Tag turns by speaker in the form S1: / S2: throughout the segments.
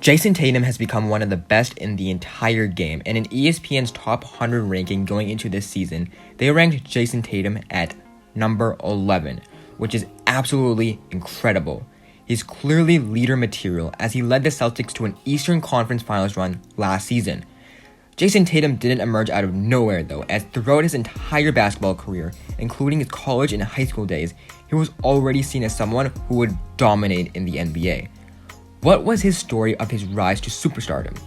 S1: Jayson Tatum has become one of the best in the entire game, and in ESPN's top 100 ranking going into this season, they ranked Jayson Tatum at number 11, which is absolutely incredible. He's clearly leader material as he led the Celtics to an Eastern Conference Finals run last season. Jayson Tatum didn't emerge out of nowhere though, as throughout his entire basketball career, including his college and high school days, he was already seen as someone who would dominate in the NBA. What was his story of his rise to superstardom?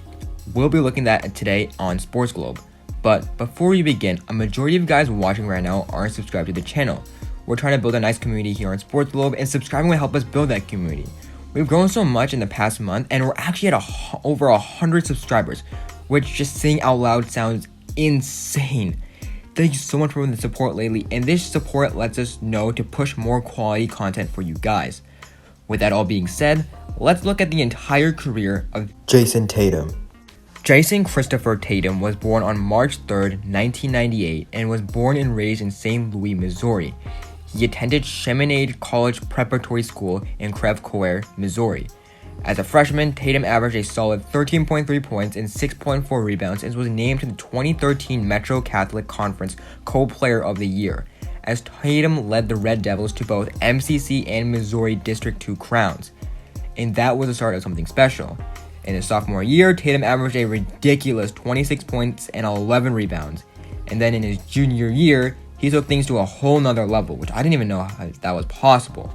S1: We'll be looking at that today on Sports Globe. But before we begin, a majority of you guys watching right now aren't subscribed to the channel. We're trying to build a nice community here on Sports Globe, and subscribing will help us build that community. We've grown so much in the past month, and we're actually at over 100 subscribers, which just saying out loud sounds insane. Thank you so much for the support lately, and this support lets us know to push more quality content for you guys. With that all being said, let's look at the entire career of Jayson Tatum. Jayson Christopher Tatum was born on March 3rd, 1998, and was born and raised in St. Louis, Missouri. He attended Chaminade College Preparatory School in Creve Coeur, Missouri. As a freshman, Tatum averaged a solid 13.3 points and 6.4 rebounds and was named to the 2013 Metro Catholic Conference Co-Player of the Year, as Tatum led the Red Devils to both MCC and Missouri District 2 crowns. And that was the start of something special. In his sophomore year, Tatum averaged a ridiculous 26 points and 11 rebounds. And then in his junior year, he took things to a whole nother level, which I didn't even know how that was possible.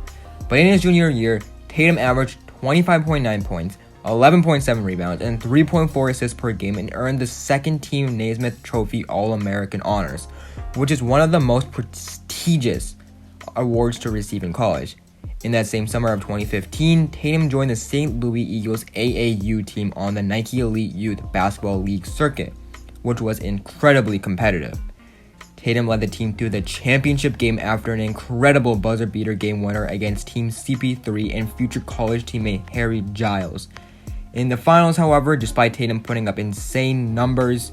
S1: But in his junior year, Tatum averaged 25.9 points, 11.7 rebounds, and 3.4 assists per game and earned the second team Naismith Trophy All-American honors, which is one of the most prestigious awards to receive in college. In that same summer of 2015, Tatum joined the St. Louis Eagles AAU team on the Nike Elite Youth Basketball League circuit, which was incredibly competitive. Tatum led the team to the championship game after an incredible buzzer beater game winner against Team CP3 and future college teammate Harry Giles. In the finals, however, despite Tatum putting up insane numbers,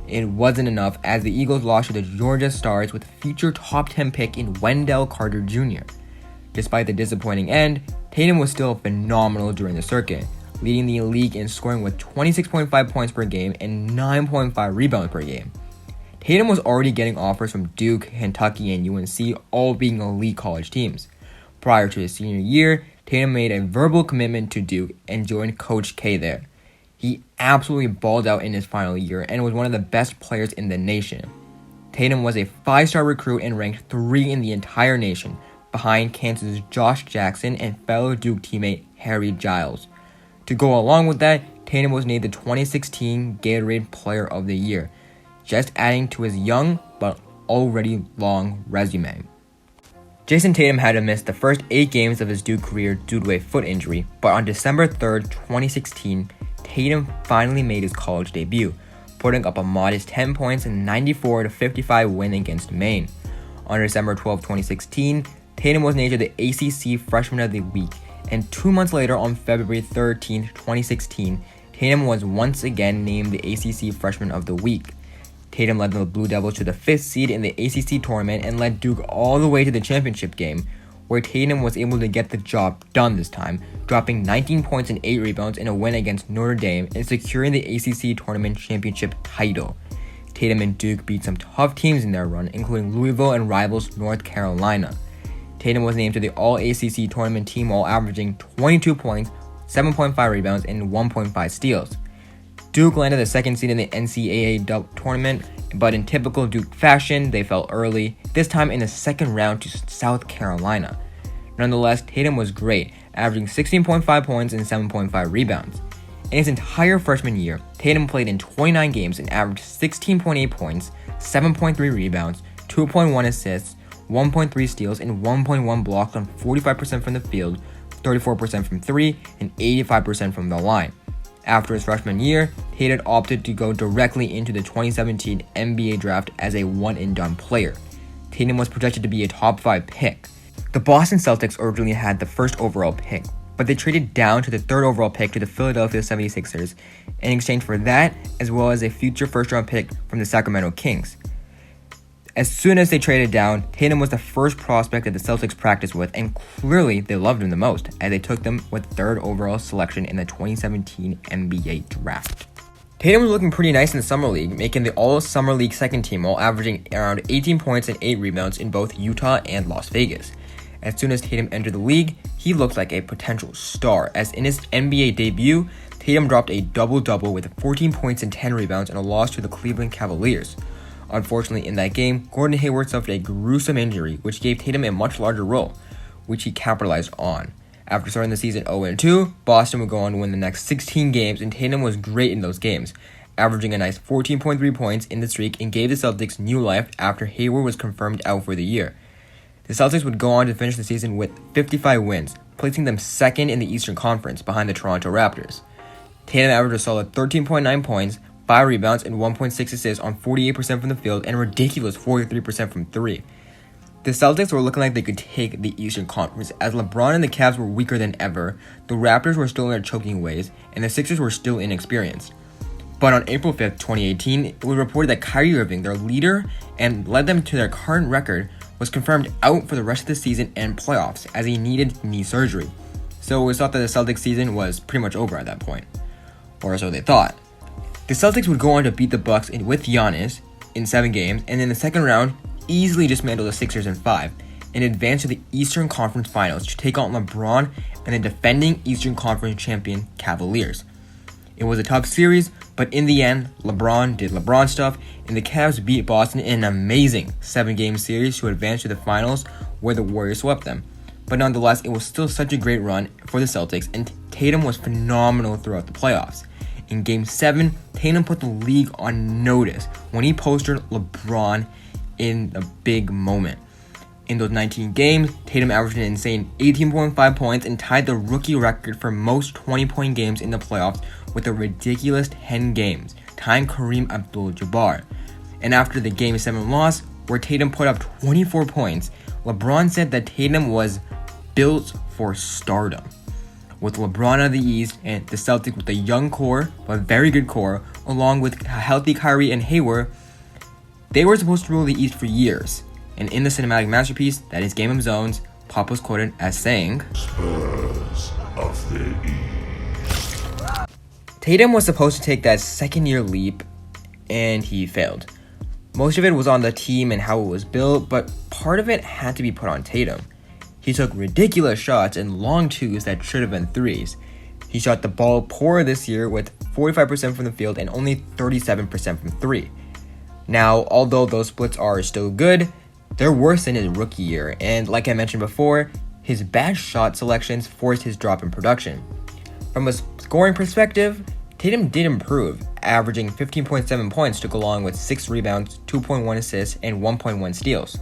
S1: it wasn't enough as the Eagles lost to the Georgia Stars with future top 10 pick in Wendell Carter Jr. Despite the disappointing end, Tatum was still phenomenal during the circuit, leading the league in scoring with 26.5 points per game and 9.5 rebounds per game. Tatum was already getting offers from Duke, Kentucky, and UNC, all being elite college teams. Prior to his senior year, Tatum made a verbal commitment to Duke and joined Coach K there. He absolutely balled out in his final year and was one of the best players in the nation. Tatum was a 5-star recruit and ranked 3 in the entire nation, behind Kansas' Josh Jackson and fellow Duke teammate Harry Giles. To go along with that, Tatum was named the 2016 Gatorade Player of the Year, just adding to his young but already long resume. Jayson Tatum had to miss the first 8 games of his Duke career due to a foot injury, but on December 3rd, 2016, Tatum finally made his college debut, putting up a modest 10 points in a 94-55 win against Maine. On December 12, 2016, Tatum was named to the ACC Freshman of the Week, and 2 months later on February 13, 2016, Tatum was once again named the ACC Freshman of the Week. Tatum led the Blue Devils to the 5th seed in the ACC tournament and led Duke all the way to the championship game, where Tatum was able to get the job done this time, dropping 19 points and 8 rebounds in a win against Notre Dame and securing the ACC tournament championship title. Tatum and Duke beat some tough teams in their run, including Louisville and rivals North Carolina. Tatum was named to the All-ACC tournament team while averaging 22 points, 7.5 rebounds, and 1.5 steals. Duke landed the 2nd seed in the NCAA tournament, but in typical Duke fashion, they fell early, this time in the second round to South Carolina. Nonetheless, Tatum was great, averaging 16.5 points and 7.5 rebounds. In his entire freshman year, Tatum played in 29 games and averaged 16.8 points, 7.3 rebounds, 2.1 assists, 1.3 steals, and 1.1 blocks on 45% from the field, 34% from 3, and 85% from the line. After his freshman year, Tatum opted to go directly into the 2017 NBA draft as a one-and-done player. Tatum was projected to be a top 5 pick. The Boston Celtics originally had the 1st overall pick, but they traded down to the 3rd overall pick to the Philadelphia 76ers in exchange for that, as well as a future 1st-round pick from the Sacramento Kings. As soon as they traded down, Tatum was the first prospect that the Celtics practiced with, and clearly they loved him the most, as they took them with 3rd overall selection in the 2017 NBA draft. Tatum was looking pretty nice in the Summer League, making the All-Summer League second team while averaging around 18 points and 8 rebounds in both Utah and Las Vegas. As soon as Tatum entered the league, he looked like a potential star, as in his NBA debut, Tatum dropped a double-double with 14 points and 10 rebounds in a loss to the Cleveland Cavaliers. Unfortunately, in that game, Gordon Hayward suffered a gruesome injury, which gave Tatum a much larger role, which he capitalized on. After starting the season 0-2, Boston would go on to win the next 16 games, and Tatum was great in those games, averaging a nice 14.3 points in the streak and gave the Celtics new life after Hayward was confirmed out for the year. The Celtics would go on to finish the season with 55 wins, placing them second in the Eastern Conference behind the Toronto Raptors. Tatum averaged a solid 13.9 points, 5 rebounds, and 1.6 assists on 48% from the field and a ridiculous 43% from 3. The Celtics were looking like they could take the Eastern Conference, as LeBron and the Cavs were weaker than ever, the Raptors were still in their choking ways, and the Sixers were still inexperienced. But on April 5th, 2018, it was reported that Kyrie Irving, their leader and led them to their current record, was confirmed out for the rest of the season and playoffs, as he needed knee surgery. So it was thought that the Celtics season was pretty much over at that point. Or so they thought. The Celtics would go on to beat the Bucks with Giannis in 7 games, and in the second round, easily dismantle the Sixers in 5, and advance to the Eastern Conference Finals to take on LeBron and the defending Eastern Conference champion Cavaliers. It was a tough series, but in the end, LeBron did LeBron stuff, and the Cavs beat Boston in an amazing 7-game series to advance to the finals, where the Warriors swept them. But nonetheless, it was still such a great run for the Celtics, and Tatum was phenomenal throughout the playoffs. In Game 7, Tatum put the league on notice when he posted LeBron in a big moment. In those 19 games, Tatum averaged an insane 18.5 points and tied the rookie record for most 20-point games in the playoffs with a ridiculous 10 games, tying Kareem Abdul-Jabbar. And after the Game 7 loss, where Tatum put up 24 points, LeBron said that Tatum was built for stardom. With LeBron out of the East and the Celtics with a young core, but very good core, along with a healthy Kyrie and Hayward, they were supposed to rule the East for years. And in the cinematic masterpiece that is Game of Zones, Pop was quoted as saying, "Spurs of the East." Tatum was supposed to take that second-year leap, and he failed. Most of it was on the team and how it was built, but part of it had to be put on Tatum. He took ridiculous shots and long twos that should have been threes. He shot the ball poor this year with 45% from the field and only 37% from 3. Now, although those splits are still good, they're worse than his rookie year, and like I mentioned before, his bad shot selections forced his drop in production. From a scoring perspective, Tatum did improve, averaging 15.7 points to go along with 6 rebounds, 2.1 assists, and 1.1 steals.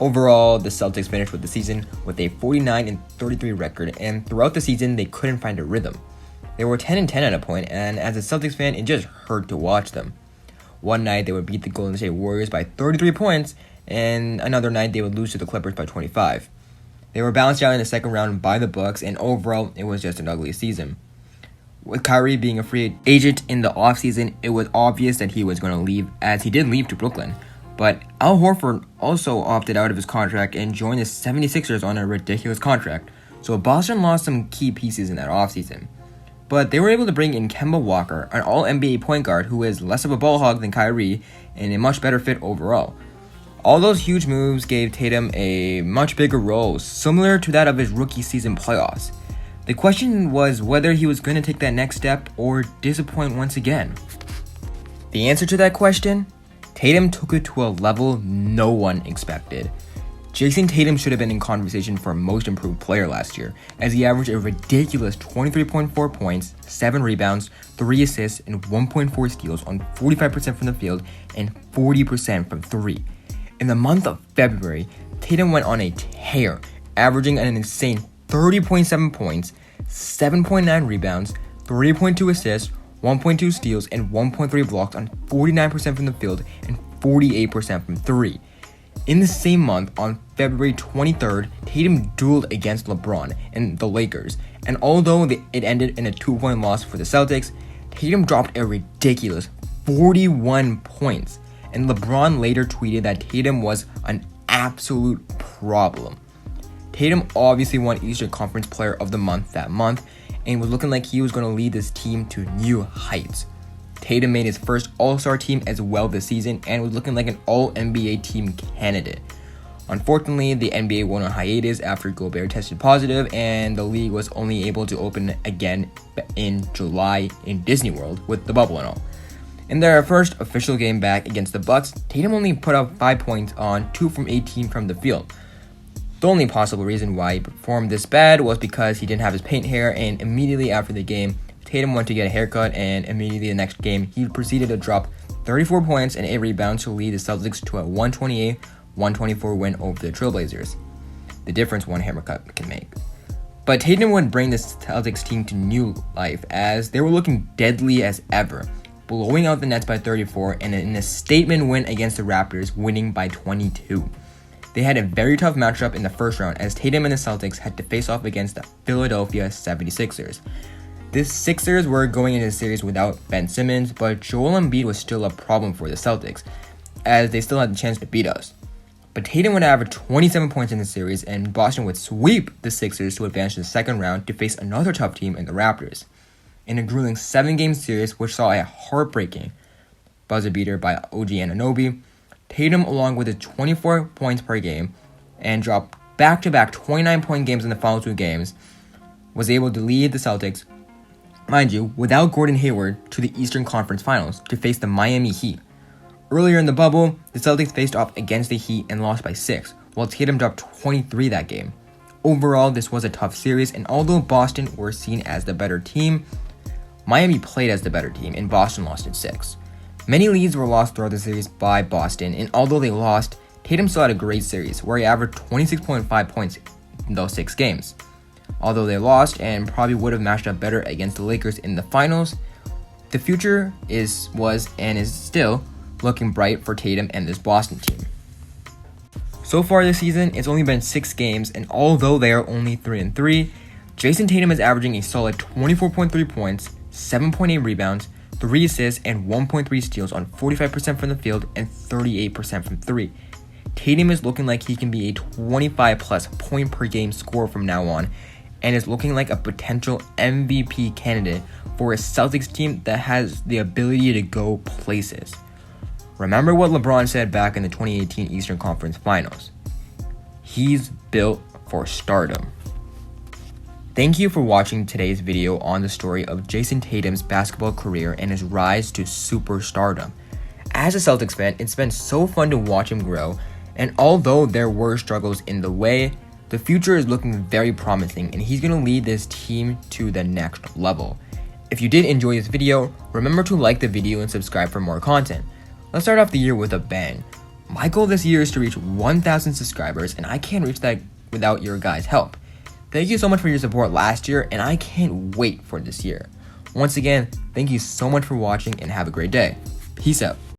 S1: Overall, the Celtics finished with the season with a 49-33 record, and throughout the season, they couldn't find a rhythm. They were 10-10 at a point, and as a Celtics fan, it just hurt to watch them. One night, they would beat the Golden State Warriors by 33 points, and another night, they would lose to the Clippers by 25. They were bounced out in the second round by the Bucks, and overall, it was just an ugly season. With Kyrie being a free agent in the offseason, it was obvious that he was going to leave, as he did leave to Brooklyn. But Al Horford also opted out of his contract and joined the 76ers on a ridiculous contract, so Boston lost some key pieces in that offseason. But they were able to bring in Kemba Walker, an all-NBA point guard who is less of a ball hog than Kyrie and a much better fit overall. All those huge moves gave Tatum a much bigger role, similar to that of his rookie season playoffs. The question was whether he was going to take that next step or disappoint once again. The answer to that question? Tatum took it to a level no one expected. Jayson Tatum should have been in conversation for most improved player last year, as he averaged a ridiculous 23.4 points, 7 rebounds, 3 assists, and 1.4 steals on 45% from the field and 40% from 3. In the month of February, Tatum went on a tear, averaging an insane 30.7 points, 7.9 rebounds, 3.2 assists, 1.2 steals, and 1.3 blocks on 49% from the field and 48% from 3. In the same month, on February 23rd, Tatum dueled against LeBron and the Lakers, and although it ended in a 2-point loss for the Celtics, Tatum dropped a ridiculous 41 points and LeBron later tweeted that Tatum was an absolute problem. Tatum obviously won Eastern Conference Player of the Month that month and was looking like he was going to lead this team to new heights. Tatum made his first All-Star team as well this season and was looking like an All-NBA team candidate. Unfortunately, the NBA went on hiatus after Gobert tested positive, and the league was only able to open again in July in Disney World with the bubble and all. In their first official game back against the Bucks, Tatum only put up 5 points on 2 from 18 from the field. The only possible reason why he performed this bad was because he didn't have his paint hair, and immediately after the game, Tatum went to get a haircut, and immediately the next game, he proceeded to drop 34 points and 8 rebounds to lead the Celtics to a 128-124 win over the Trailblazers. The difference one haircut can make. But Tatum would bring the Celtics team to new life as they were looking deadly as ever, blowing out the Nets by 34 and in a statement win against the Raptors, winning by 22. They had a very tough matchup in the first round as Tatum and the Celtics had to face off against the Philadelphia 76ers. The Sixers were going into the series without Ben Simmons, but Joel Embiid was still a problem for the Celtics, as they still had the chance to beat us. But Tatum would average 27 points in the series, and Boston would sweep the Sixers to advance to the second round to face another tough team in the Raptors. In a grueling 7-game series, which saw a heartbreaking buzzer beater by OG Anunoby, Tatum, along with his 24 points per game and dropped back-to-back 29-point games in the final 2 games, was able to lead the Celtics, mind you, without Gordon Hayward, to the Eastern Conference Finals to face the Miami Heat. Earlier in the bubble, the Celtics faced off against the Heat and lost by 6, while Tatum dropped 23 that game. Overall, this was a tough series, and although Boston were seen as the better team, Miami played as the better team, and Boston lost in 6. Many leads were lost throughout the series by Boston, and although they lost, Tatum still had a great series, where he averaged 26.5 points in those 6 games. Although they lost and probably would have matched up better against the Lakers in the finals, the future was and is still looking bright for Tatum and this Boston team. So far this season, it's only been 6 games, and although they are only 3-3, Jayson Tatum is averaging a solid 24.3 points, 7.8 rebounds, 3 assists, and 1.3 steals on 45% from the field and 38% from 3. Tatum is looking like he can be a 25-plus point per game scorer from now on, and is looking like a potential MVP candidate for a Celtics team that has the ability to go places. Remember what LeBron said back in the 2018 Eastern Conference Finals. He's built for stardom. Thank you for watching today's video on the story of Jayson Tatum's basketball career and his rise to superstardom. As a Celtics fan, it's been so fun to watch him grow, and although there were struggles in the way, the future is looking very promising, and he's going to lead this team to the next level. If you did enjoy this video, remember to like the video and subscribe for more content. Let's start off the year with a bang. My goal this year is to reach 1,000 subscribers, and I can't reach that without your guys' help. Thank you so much for your support last year, and I can't wait for this year. Once again, thank you so much for watching, and have a great day. Peace out.